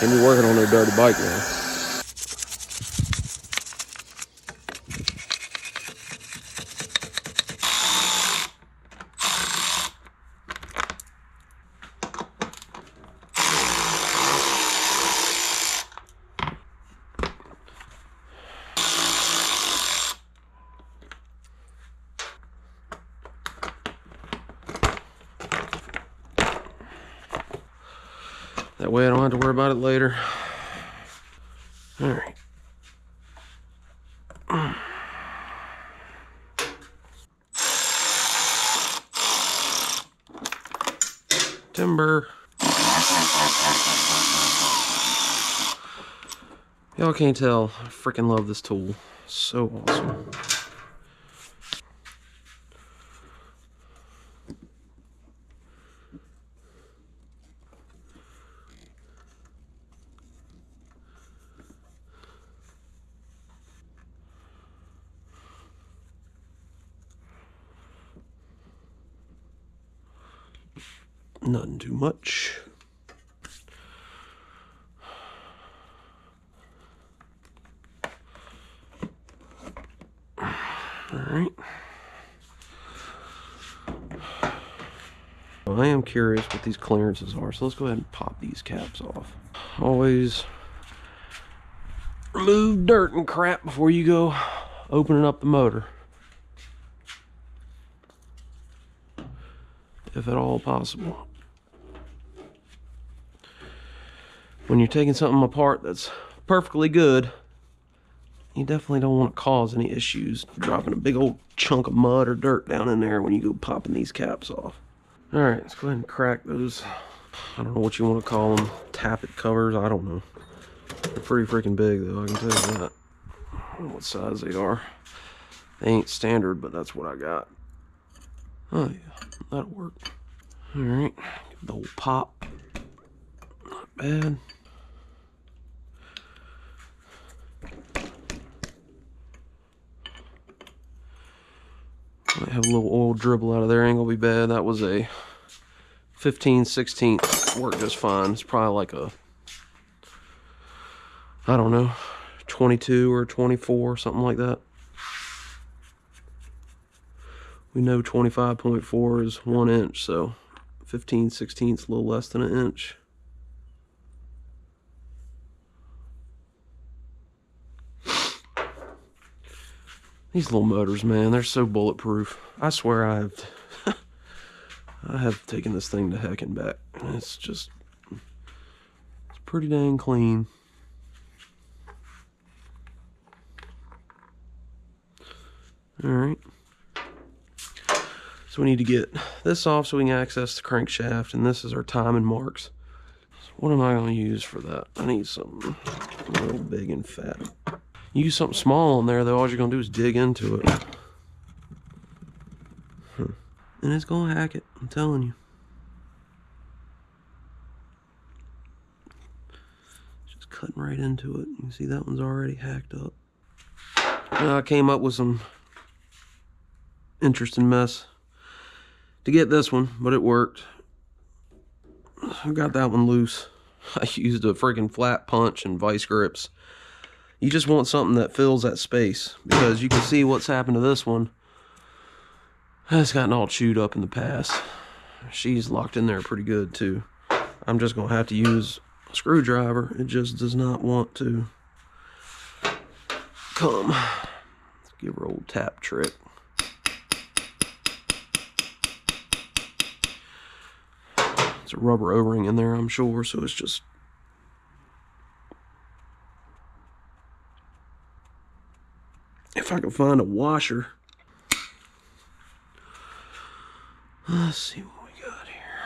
And you're working on their dirty bike now. That way I don't have to worry about it later. All right. Timber. Y'all can't tell, I freaking love this tool. So awesome. Nothing too much. Alright. Well, I am curious what these clearances are, so let's go ahead and pop these caps off. Always remove dirt and crap before you go opening up the motor, if at all possible. When you're taking something apart that's perfectly good, you definitely don't want to cause any issues dropping a big old chunk of mud or dirt down in there when you go popping these caps off. Alright, let's go ahead and crack those, I don't know what you want to call them, tappet covers, I don't know. They're pretty freaking big though, I can tell you that. I don't know what size they are. They ain't standard, but that's what I got. Oh yeah, that'll work. Alright, give the old pop. Not bad. Might have a little oil dribble out of there, ain't gonna be bad. That was a 15/16, worked just fine. It's probably like a, I don't know, 22 or 24, something like that. We know 25.4 is 1 inch, so 15/16 is a little less than an inch. These little motors, man, they're so bulletproof. I swear I have taken this thing to heck and back. It's just, it's pretty dang clean. Alright. So we need to get this off so we can access the crankshaft, and this is our timing marks. So what am I going to use for that? I need something real big and fat. Use something small on there though, all you're going to do is dig into it. And it's going to hack it, I'm telling you. Just cutting right into it. You can see that one's already hacked up. Now I came up with some interesting mess to get this one, but it worked. I got that one loose. I used a freaking flat punch and vice grips. You just want something that fills that space, because you can see what's happened to this one. It's gotten all chewed up in the past. She's locked in there pretty good too. I'm just gonna have to use a screwdriver. It just does not want to come. Let's give her an old tap trick. It's a rubber O-ring in there, I'm sure, so it's just, if I can find a washer. Let's see what we got here.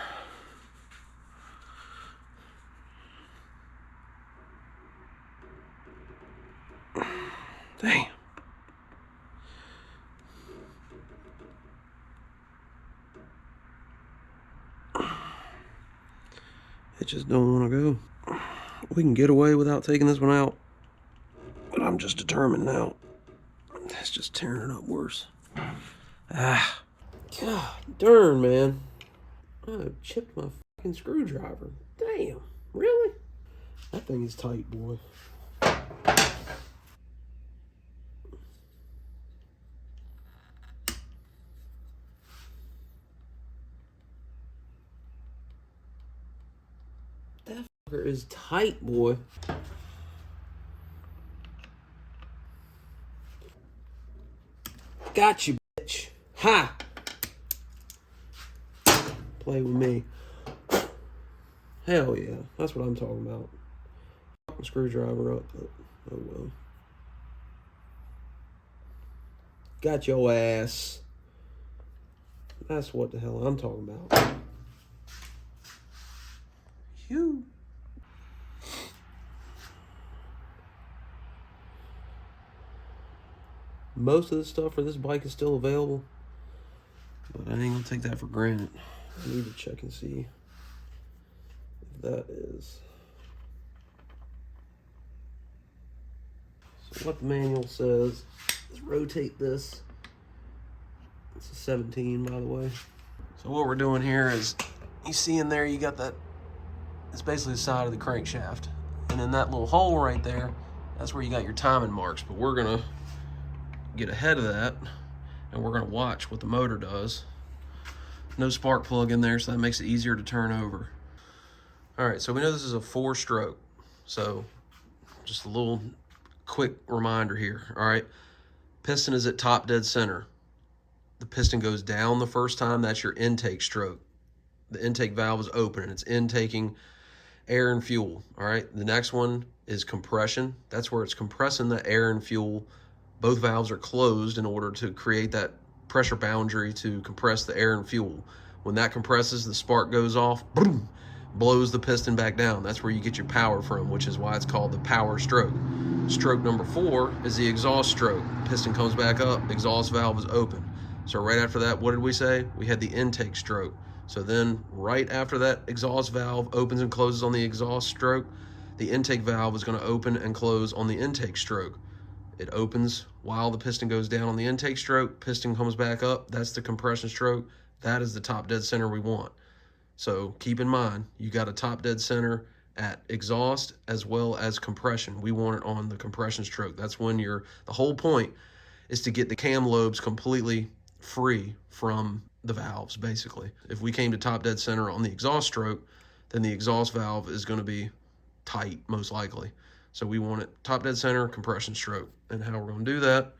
Damn. It just don't want to go. We can get away without taking this one out, but I'm just determined now. It's just tearing it up worse. Ah. God darn, man. I chipped my fucking screwdriver. Damn, really? That thing is tight, boy. That fucker is tight, boy. Got you, bitch. Ha! Play with me. Hell yeah. That's what I'm talking about. Screwdriver up, but oh well. Got your ass. That's what the hell I'm talking about. Phew. Most of the stuff for this bike is still available, but I ain't gonna take that for granted. I need to check and see if that is. So what the manual says is rotate this. It's a 17, by the way. So what we're doing here is, you see in there, you got that, it's basically the side of the crankshaft. And in that little hole right there, that's where you got your timing marks. But we're gonna get ahead of that, and we're gonna watch what the motor does. No spark plug in there, so that makes it easier to turn over. All right, so we know this is a 4-stroke. So just a little quick reminder here, all right? Piston is at top dead center. The piston goes down the first time, that's your intake stroke. The intake valve is open and it's intaking air and fuel, all right? The next one is compression. That's where it's compressing the air and fuel. Both valves are closed in order to create that pressure boundary to compress the air and fuel. When that compresses, the spark goes off, boom, blows the piston back down. That's where you get your power from, which is why it's called the power stroke. Stroke number 4 is the exhaust stroke. Piston comes back up, exhaust valve is open. So right after that, what did we say? We had the intake stroke. So then right after that exhaust valve opens and closes on the exhaust stroke, the intake valve is going to open and close on the intake stroke. It opens while the piston goes down on the intake stroke, piston comes back up, that's the compression stroke. That is the top dead center we want. So keep in mind, you got a top dead center at exhaust as well as compression. We want it on the compression stroke. That's when the whole point is to get the cam lobes completely free from the valves, basically. If we came to top dead center on the exhaust stroke, then the exhaust valve is going to be tight, most likely. So we want it top dead center, compression stroke. And how we're going to do that,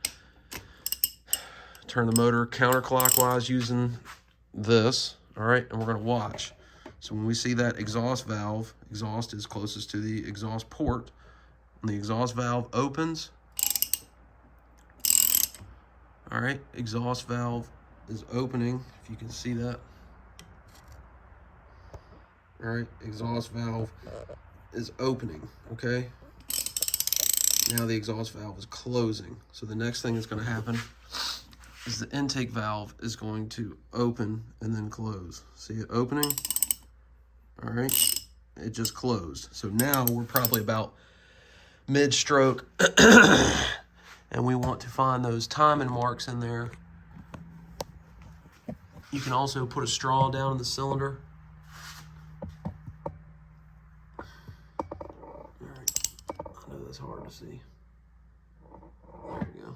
turn the motor counterclockwise using this, all right, and we're going to watch. So when we see that exhaust valve, exhaust is closest to the exhaust port, when the exhaust valve opens, all right, exhaust valve is opening, if you can see that. All right, exhaust valve is opening, okay? Now the exhaust valve is closing. So the next thing that's going to happen is the intake valve is going to open and then close. See it opening? All right, it just closed. So now we're probably about mid-stroke and we want to find those timing marks in there. You can also put a straw down in the cylinder. I know that's hard to see. There you go.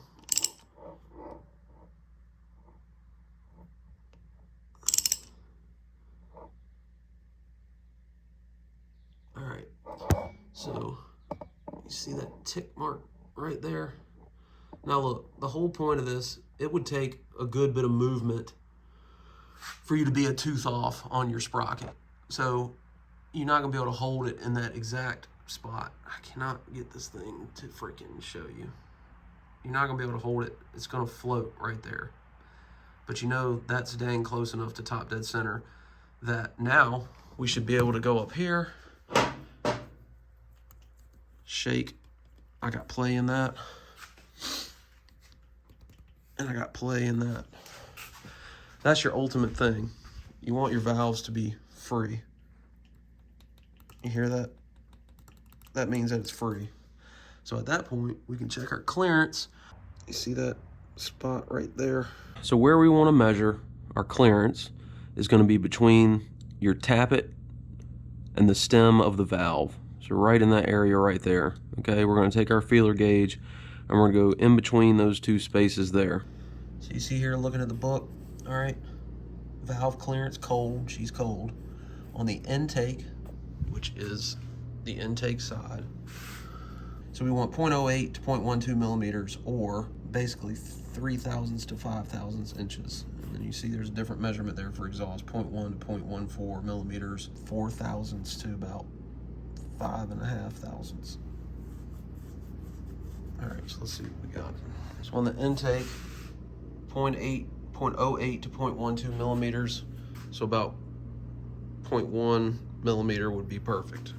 All right, so you see that tick mark right there? Now look, the whole point of this, it would take a good bit of movement for you to be a tooth off on your sprocket. So you're not gonna be able to hold it in that exact spot. I cannot get this thing to freaking show you. You're not gonna be able to hold it. It's gonna float right there. But you know that's dang close enough to top dead center that now we should be able to go up here, shake. I got play in that. And I got play in that. That's your ultimate thing. You want your valves to be free. You hear that? That means that it's free. So at that point, we can check our clearance. You see that spot right there? So where we want to measure our clearance is going to be between your tappet and the stem of the valve. So right in that area right there. Okay, we're going to take our feeler gauge and we're going to go in between those two spaces there. So you see here looking at the book, all right, valve clearance cold, she's cold. On the intake, which is the intake side, so we want 0.08 to 0.12 millimeters, or basically 0.03 to 0.05 inches. And then you see there's a different measurement there for exhaust, 0.1 to 0.14 millimeters, 0.04 to about 5.5 thousandths. All right, so let's see what we got. So on the intake, 0.08 to 0.12 millimeters, so about 0.1 millimeter would be perfect.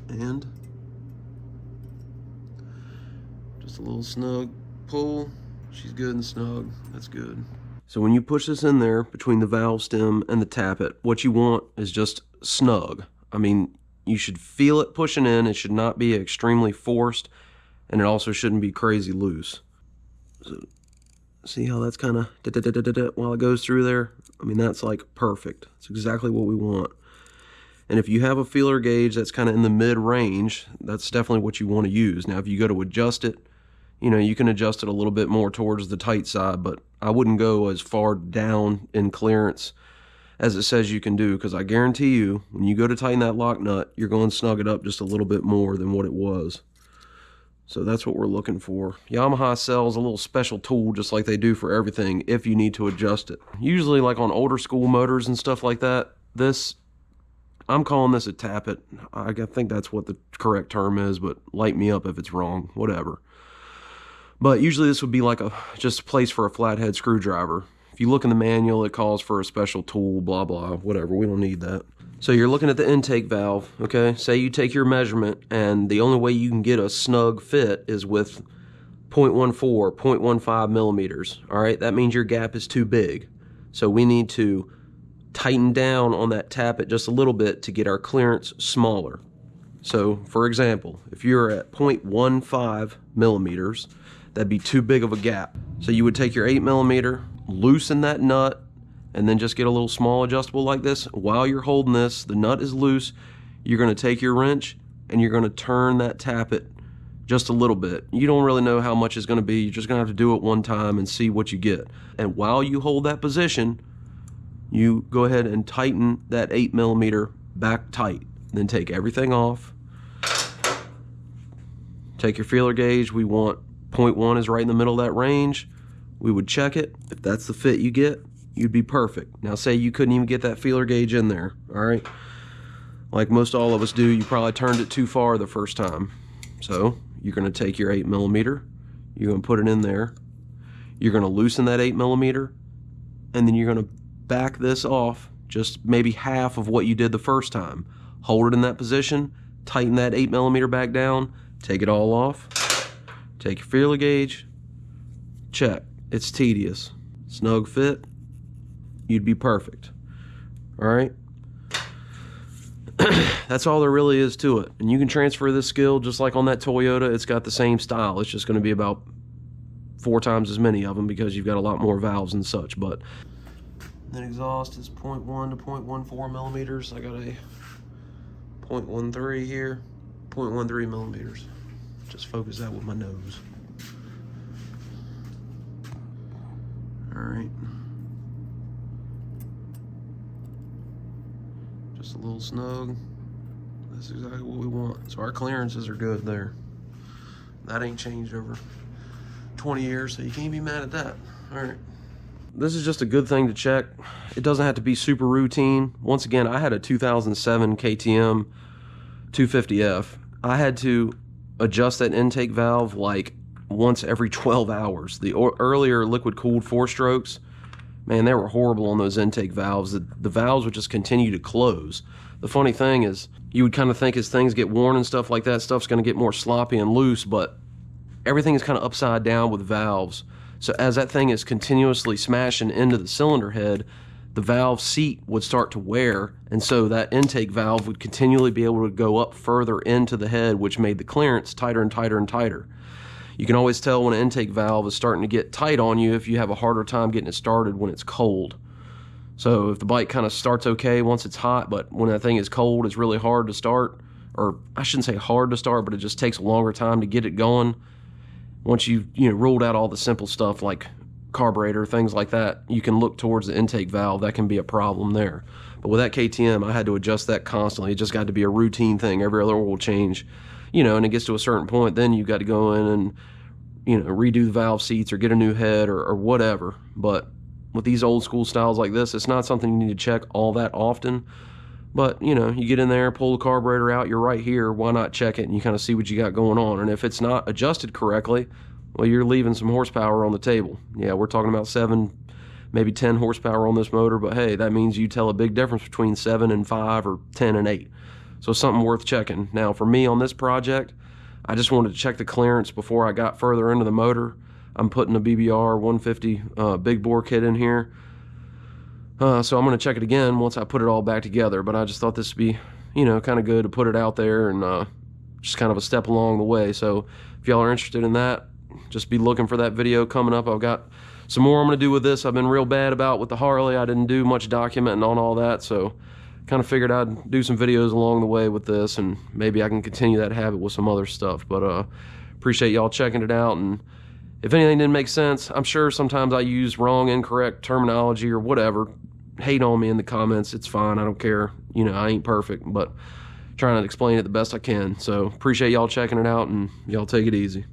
And just a little snug pull. She's good and snug. That's good. So when you push this in there between the valve stem and the tappet, what you want is just snug. I mean, you should feel it pushing in. It should not be extremely forced, and it also shouldn't be crazy loose. So see how that's kind of while it goes through there? I mean, that's like perfect. It's exactly what we want. And if you have a feeler gauge that's kind of in the mid-range, that's definitely what you want to use. Now, if you go to adjust it, you know, you can adjust it a little bit more towards the tight side, but I wouldn't go as far down in clearance as it says you can do, because I guarantee you, when you go to tighten that lock nut, you're going to snug it up just a little bit more than what it was. So that's what we're looking for. Yamaha sells a little special tool just like they do for everything if you need to adjust it. Usually like on older school motors and stuff like that, I'm calling this a tappet. I think that's what the correct term is, but light me up if it's wrong, whatever. But usually this would be like just a place for a flathead screwdriver. If you look in the manual, it calls for a special tool, blah, blah, whatever. We don't need that. So you're looking at the intake valve, okay? Say you take your measurement, and the only way you can get a snug fit is with 0.14, 0.15 millimeters, all right? That means your gap is too big. So we need to tighten down on that tappet just a little bit to get our clearance smaller. So, for example, if you're at 0.15 millimeters, that'd be too big of a gap. So you would take your 8 millimeter, loosen that nut, and then just get a little small adjustable like this. While you're holding this, the nut is loose, you're gonna take your wrench and you're gonna turn that tappet just a little bit. You don't really know how much it's gonna be. You're just gonna have to do it one time and see what you get. And while you hold that position, you go ahead and tighten that 8 millimeter back tight. Then take everything off. Take your feeler gauge. We want 0.1 is right in the middle of that range. We would check it. If that's the fit you get, you'd be perfect. Now say you couldn't even get that feeler gauge in there, all right? Like most all of us do, you probably turned it too far the first time. So you're gonna take your 8 millimeter, you're gonna put it in there, you're gonna loosen that 8 millimeter, and then you're gonna back this off just maybe half of what you did the first time. Hold it in that position, tighten that 8 millimeter back down, take it all off, take your feeler gauge, check. It's tedious. Snug fit, you'd be perfect. All right? That's all there really is to it. And you can transfer this skill just like on that Toyota. It's got the same style. It's just going to be about 4 times as many of them because you've got a lot more valves and such. But then exhaust is 0.1 to 0.14 millimeters. I got a 0.13 here, 0.13 millimeters. Just focus that with my nose. All right. Just a little snug. That's exactly what we want. So our clearances are good there. That ain't changed over 20 years, so you can't be mad at that. All right. This is just a good thing to check. It doesn't have to be super routine. Once again, I had a 2007 KTM 250F. I had to adjust that intake valve like once every 12 hours. The earlier liquid cooled 4-strokes, man, they were horrible on those intake valves. The valves would just continue to close. The funny thing is, you would kind of think as things get worn and stuff like that, stuff's going to get more sloppy and loose, but everything is kind of upside down with valves. So as that thing is continuously smashing into the cylinder head, the valve seat would start to wear, and so that intake valve would continually be able to go up further into the head, which made the clearance tighter and tighter and tighter. You can always tell when an intake valve is starting to get tight on you if you have a harder time getting it started when it's cold. So if the bike kind of starts okay once it's hot, but when that thing is cold, it's really hard to start, or I shouldn't say hard to start, but it just takes a longer time to get it going. Once you've ruled out all the simple stuff like carburetor, things like that, you can look towards the intake valve. That can be a problem there. But with that KTM, I had to adjust that constantly. It just got to be a routine thing. Every other oil change, and it gets to a certain point, then you got to go in and redo the valve seats or get a new head or whatever. But with these old school styles like this, it's not something you need to check all that often. But you get in there, pull the carburetor out, you're right here, why not check it and you kind of see what you got going on. And if it's not adjusted correctly, well, you're leaving some horsepower on the table. Yeah, we're talking about 7, maybe 10 horsepower on this motor, but hey, that means you tell a big difference between 7 and 5 or 10 and 8. So something worth checking. Now for me on this project, I just wanted to check the clearance before I got further into the motor. I'm putting a BBR 150 big bore kit in here. So I'm going to check it again once I put it all back together. But I just thought this would be, kind of good to put it out there and just kind of a step along the way. So if y'all are interested in that, just be looking for that video coming up. I've got some more I'm going to do with this. I've been real bad about with the Harley. I didn't do much documenting on all that. So kind of figured I'd do some videos along the way with this, and maybe I can continue that habit with some other stuff. But appreciate y'all checking it out. And if anything didn't make sense, I'm sure sometimes I use wrong, incorrect terminology or whatever. Hate on me in the comments. It's fine. I don't care. I ain't perfect, but trying to explain it the best I can. So appreciate y'all checking it out, and y'all take it easy.